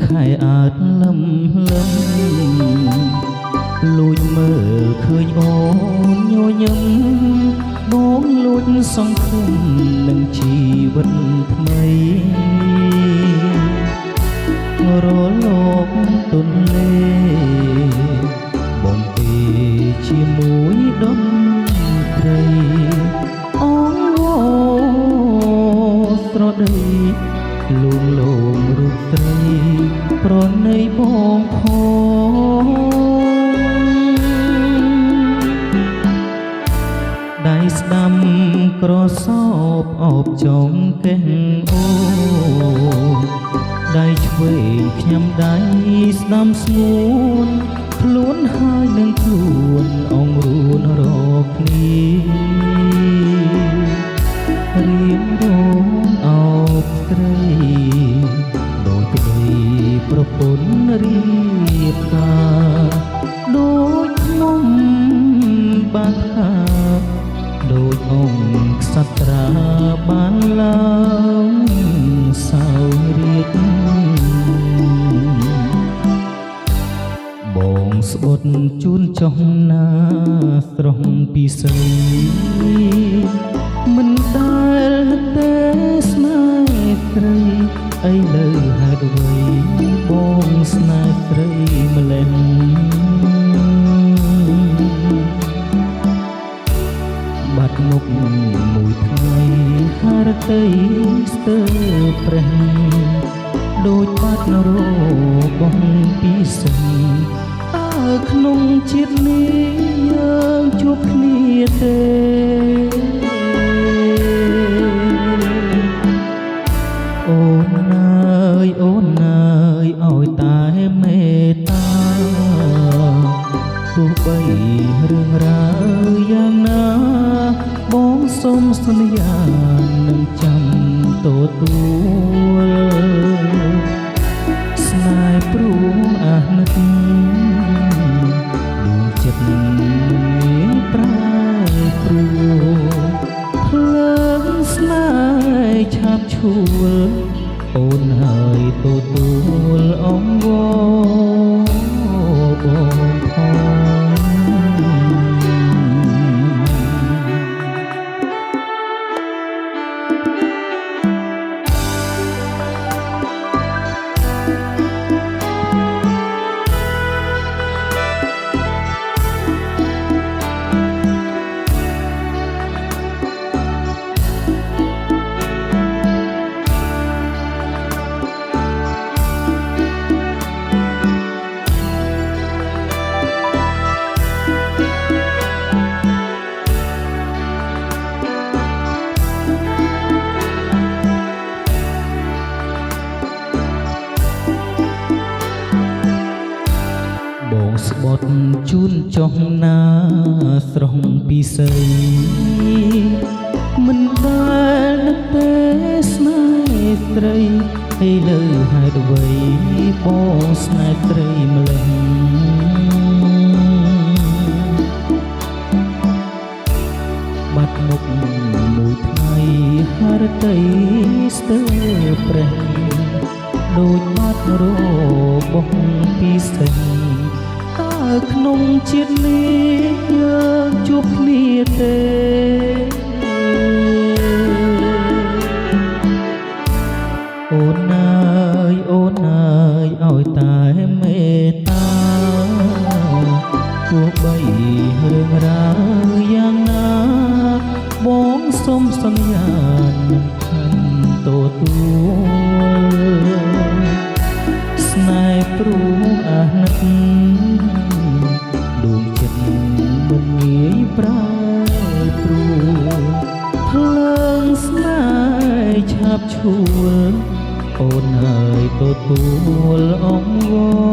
ខែអាតលឹមលឹមលួចមើលឃើញអូនញញឹមបងលួចសង្ឃឹមនឹងជីវិតថ្មីរលោកទុនលេបងពីជាមួយដុនត្រីអងវស្រដីលួងលោមរូបត្រីប្រណីបងផងដៃស្ដាំក្រសោបអបចងកេះអូដៃឆ្វេងខ្ញុំដៃស្ដាំស្ងួនខ្លួនហើយនឹងខ្លួនអងរួនរកគ្នារៀងរងអោបត្រីដោយក្តីប្រពន្ធរៀបការដូចមុំបានថាដូចអង្គក្សត្រាបានឡើងសោរៀបបងស្បត់ជូនចុះណាស្រស់ពីសីមិនដែលទេស្នេហ៍ត្រីអីលើហេតុអ្វីបងស្នេហ៍ត្រីម្លេះបាត់មុខមួយថ្ងៃហារតីស្ទើរប្រេះដូចបាត់របងពីសិនតើក្នុងជាតិនេះយើងជួបគ្នាទេអូនអើយអូនអើយឲ្យតែមេត្តាទោះបីរឿងរ៉ាវយ៉ាងណាបងសូមសន្យានឹងចាំទទួលស្នេហ៍ព្រមអាណិតដួងចិត្តមានប្រែប្រួលភ្លើងស្នេហ៍ឆាបឈួលអូនហើយទទួលអង្វរបងផងបងស្បត់ជូនចុះណាស្រស់ពីសីមិនដែលនឹកទេស្នេហ៍ត្រីឥឡូវហេតុអ្វីបងស្នេហ៍ត្រីម្លេះបាត់មុខមួយថ្ងៃហារតីស្ទើរប្រេះដូចបាត់របងពីសិនតើក្នុងជាតិនេះយើងជួបគ្នាទេអូនអើយអូនអើយឲ្យតែមេត្តាទោះបីរឿងរ៉ាវយ៉ាងណាបងសូមសន្យានឹងខំទទួលស្នេហ៍ព្រមអាណិតដួងចិត្តមិនងាយប្រែប្រួលភ្លើងស្នេហ៍ឆាបឈួលអូនហើយទទួលអង្វរ